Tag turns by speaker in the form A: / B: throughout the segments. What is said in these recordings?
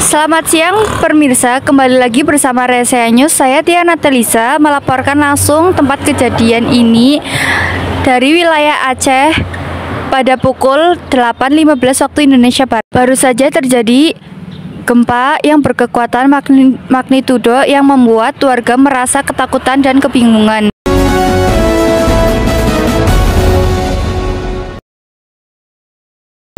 A: Selamat siang pemirsa, kembali lagi bersama Resea News. Saya Tia Natalisa melaporkan langsung tempat kejadian ini dari wilayah Aceh pada pukul 8.15 waktu Indonesia Barat. Baru saja terjadi gempa yang berkekuatan magnitudo yang membuat warga merasa ketakutan dan kebingungan.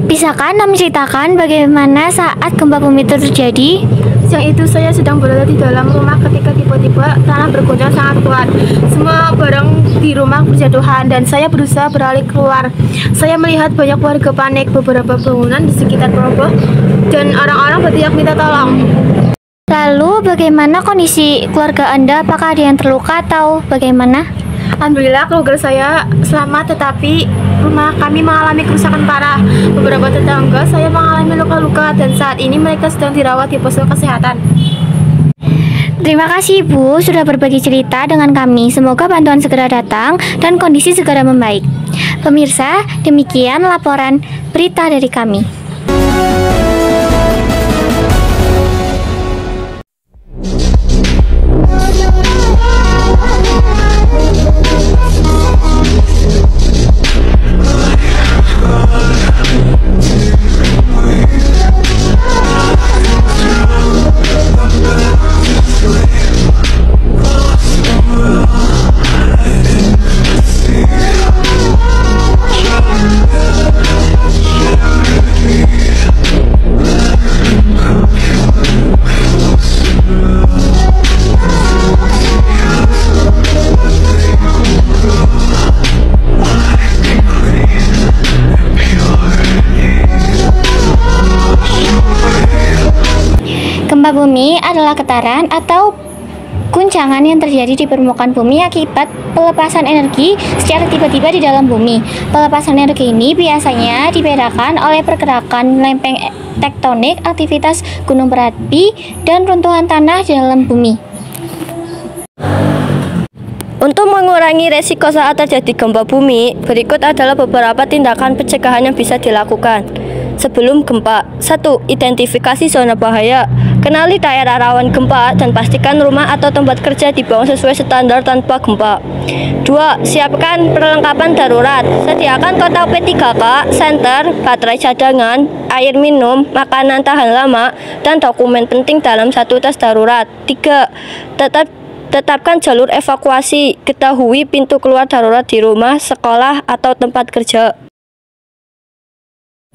B: Bisakah Anda menceritakan bagaimana saat gempa bumi itu terjadi?
C: Siang itu saya sedang berada di dalam rumah ketika tiba-tiba tanah berguncang sangat kuat. Semua barang di rumah berjatuhan dan saya berusaha beralih keluar. Saya melihat banyak warga panik, beberapa bangunan di sekitar roboh dan orang-orang berteriak minta tolong.
B: Lalu bagaimana kondisi keluarga Anda? Apakah ada yang terluka atau bagaimana?
C: Alhamdulillah keluarga saya selamat, tetapi rumah kami mengalami kerusakan parah. Beberapa tetangga saya mengalami luka-luka dan saat ini mereka sedang dirawat di posko kesehatan.
B: Terima kasih Ibu sudah berbagi cerita dengan kami. Semoga bantuan segera datang dan kondisi segera membaik. Pemirsa, demikian laporan berita dari kami. Gempa bumi adalah getaran atau guncangan yang terjadi di permukaan bumi akibat pelepasan energi secara tiba-tiba di dalam bumi. Pelepasan energi ini biasanya dibedakan oleh pergerakan lempeng tektonik, aktivitas gunung berapi, dan runtuhan tanah di dalam bumi.
D: Untuk mengurangi resiko saat terjadi gempa bumi, berikut adalah beberapa tindakan pencegahan yang bisa dilakukan sebelum gempa. 1. Identifikasi zona bahaya. Kenali daerah rawan gempa dan pastikan rumah atau tempat kerja dibangun sesuai standar tanpa gempa. 2. Siapkan perlengkapan darurat. Sediakan kotak P3K, senter, baterai cadangan, air minum, makanan tahan lama, dan dokumen penting dalam satu tas darurat. 3. Tetapkan jalur evakuasi. Ketahui pintu keluar darurat di rumah, sekolah, atau tempat kerja.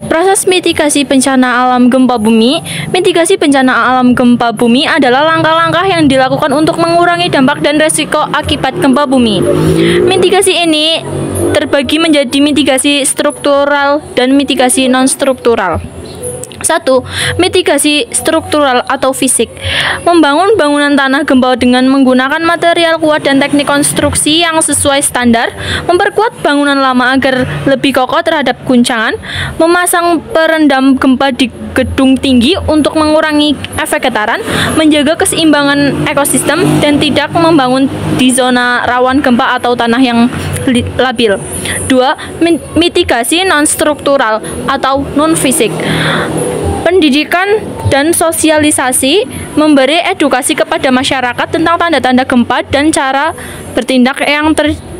E: Proses mitigasi bencana alam gempa bumi. Mitigasi bencana alam gempa bumi adalah langkah-langkah yang dilakukan untuk mengurangi dampak dan resiko akibat gempa bumi. Mitigasi ini terbagi menjadi mitigasi struktural dan mitigasi non-struktural. 1. Mitigasi struktural atau fisik. Membangun bangunan tanah gempa dengan menggunakan material kuat dan teknik konstruksi yang sesuai standar, memperkuat bangunan lama agar lebih kokoh terhadap guncangan, memasang perendam gempa di gedung tinggi untuk mengurangi efek getaran, menjaga keseimbangan ekosistem, dan tidak membangun di zona rawan gempa atau tanah yang labil. 2. Mitigasi non-struktural atau non-fisik. Pendidikan dan sosialisasi, memberi edukasi kepada masyarakat tentang tanda-tanda gempa dan cara bertindak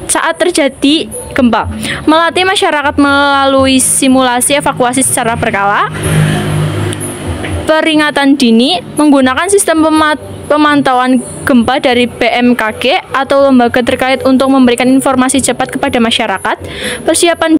E: saat terjadi gempa. Melatih masyarakat melalui simulasi evakuasi secara berkala. Peringatan dini, menggunakan sistem pemantauan gempa dari BMKG atau lembaga terkait untuk memberikan informasi cepat kepada masyarakat. Persiapan